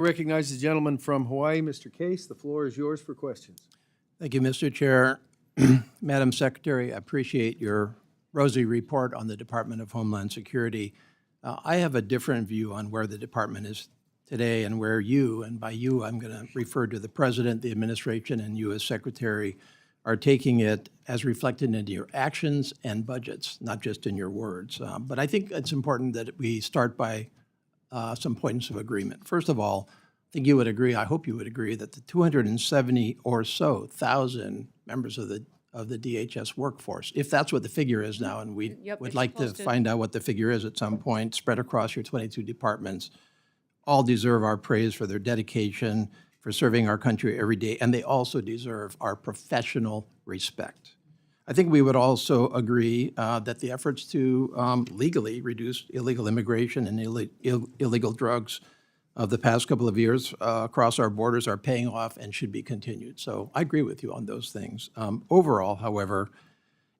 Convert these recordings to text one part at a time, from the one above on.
Recognize the gentleman from Hawaii, Mr. Case. The floor is yours for questions. Thank you, Mr. Chair. Madam Secretary, I appreciate your rosy report on the Department of Homeland Security. I have a different view on where the department is today and where you, and by you I'm going to refer to the President, the administration, and you as Secretary, are taking it as reflected in your actions and budgets, not just in your words. But I think it's important that we start by some points of agreement. First of all, I think you would agree, I hope you would agree, that the 270 or so thousand members of the DHS workforce, if that's what the figure is now, and we would like to find out what the figure is at some point, spread across your 22 departments, all deserve our praise for their dedication, for serving our country every day, and they also deserve our professional respect. I think we would also agree that the efforts to legally reduce illegal immigration and illegal drugs of the past couple of years across our borders are paying off and should be continued. So I agree with you on those things. Overall, however,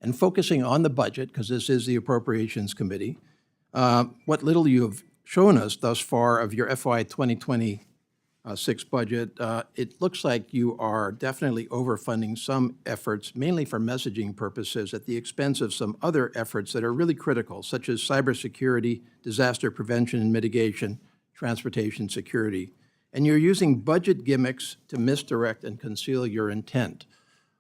and focusing on the budget, because this is the Appropriations Committee, what little you have shown us thus far of your FY 2026 budget, it looks like you are definitely overfunding some efforts, mainly for messaging purposes, at the expense of some other efforts that are really critical, such as cybersecurity, disaster prevention and mitigation, transportation security. And you're using budget gimmicks to misdirect and conceal your intent.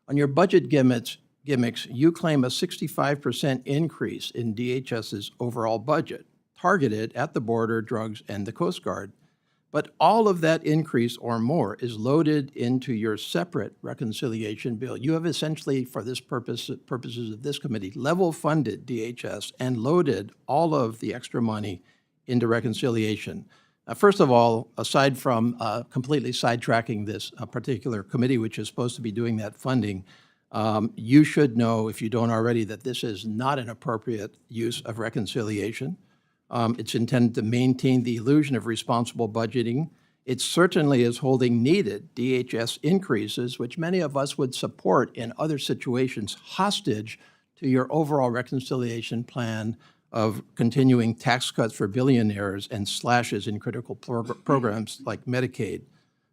On your budget gimmicks, you claim a 65% increase in DHS's overall budget, targeted at the border, drugs, and the Coast Guard. But all of that increase or more is loaded into your separate reconciliation bill. You have essentially, for this purposes of this committee, level funded DHS and loaded all of the extra money into reconciliation. First of all, aside from completely sidetracking this particular committee, which is supposed to be doing that funding, you should know, if you don't already, that this is not an appropriate use of reconciliation. It's intended to maintain the illusion of responsible budgeting. It certainly is holding needed DHS increases, which many of us would support in other situations, hostage to your overall reconciliation plan of continuing tax cuts for billionaires and slashes in critical programs like Medicaid.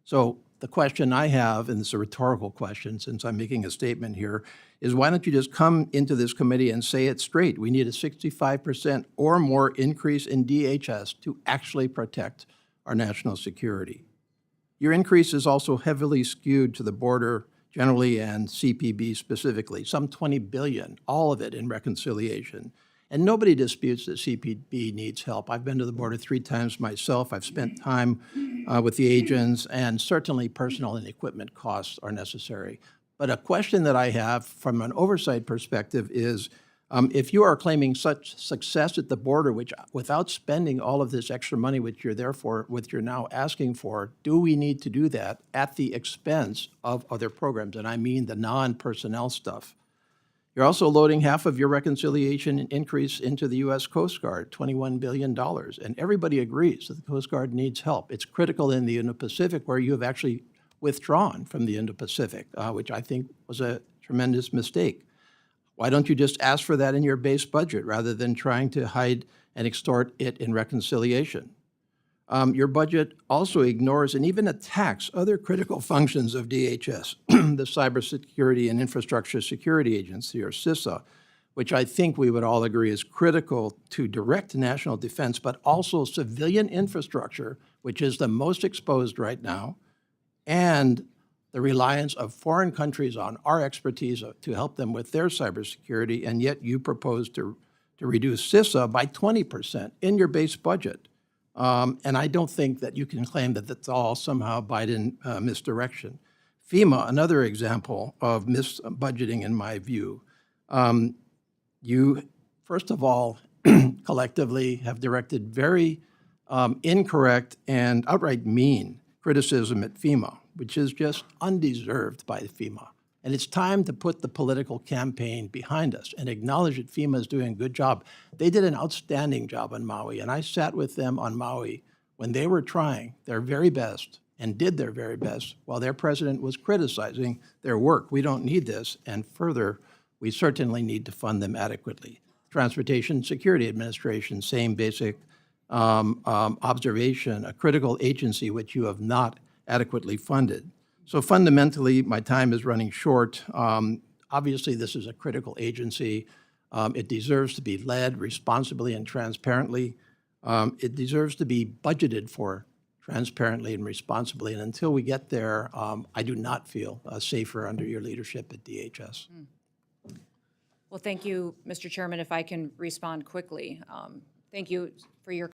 So the question I have, and it's a rhetorical question since I'm making a statement here, is why don't you just come into this committee and say it straight? We need a 65% or more increase in DHS to actually protect our national security. Your increase is also heavily skewed to the border generally and CPB specifically, some $20 billion, all of it in reconciliation. And nobody disputes that CPB needs help. I've been to the border 3 times myself. I've spent time with the agents, and certainly personnel and equipment costs are necessary. But a question that I have from an oversight perspective is, if you are claiming such success at the border, which without spending all of this extra money which you're now asking for, do we need to do that at the expense of other programs? And I mean the non-personnel stuff. You're also loading half of your reconciliation increase into the U.S. Coast Guard, $21 billion. And everybody agrees that the Coast Guard needs help. It's critical in the Indo-Pacific, where you have actually withdrawn from the Indo-Pacific, which I think was a tremendous mistake. Why don't you just ask for that in your base budget rather than trying to hide and extort it in reconciliation? Your budget also ignores and even attacks other critical functions of DHS, the Cybersecurity and Infrastructure Security Agency, or CISA, which I think we would all agree is critical to direct national defense, but also civilian infrastructure, which is the most exposed right now, and the reliance of foreign countries on our expertise to help them with their cybersecurity, and yet you propose to reduce CISA by 20% in your base budget. And I don't think that you can claim that that's all somehow Biden misdirection. FEMA, another example of misbudgeting in my view. You, first of all, collectively have directed very incorrect and outright mean criticism at FEMA, which is just undeserved by FEMA. And it's time to put the political campaign behind us and acknowledge that FEMA is doing a good job. They did an outstanding job on Maui, and I sat with them on Maui when they were trying their very best and did their very best while their president was criticizing their work. We don't need this, and further, we certainly need to fund them adequately. Transportation Security Administration, same basic observation, a critical agency which you have not adequately funded. So fundamentally, my time is running short. Obviously, this is a critical agency. It deserves to be led responsibly and transparently. It deserves to be budgeted for transparently and responsibly. And until we get there, I do not feel safer under your leadership at DHS. Well, thank you, Mr. Chairman. If I can respond quickly. Thank you for your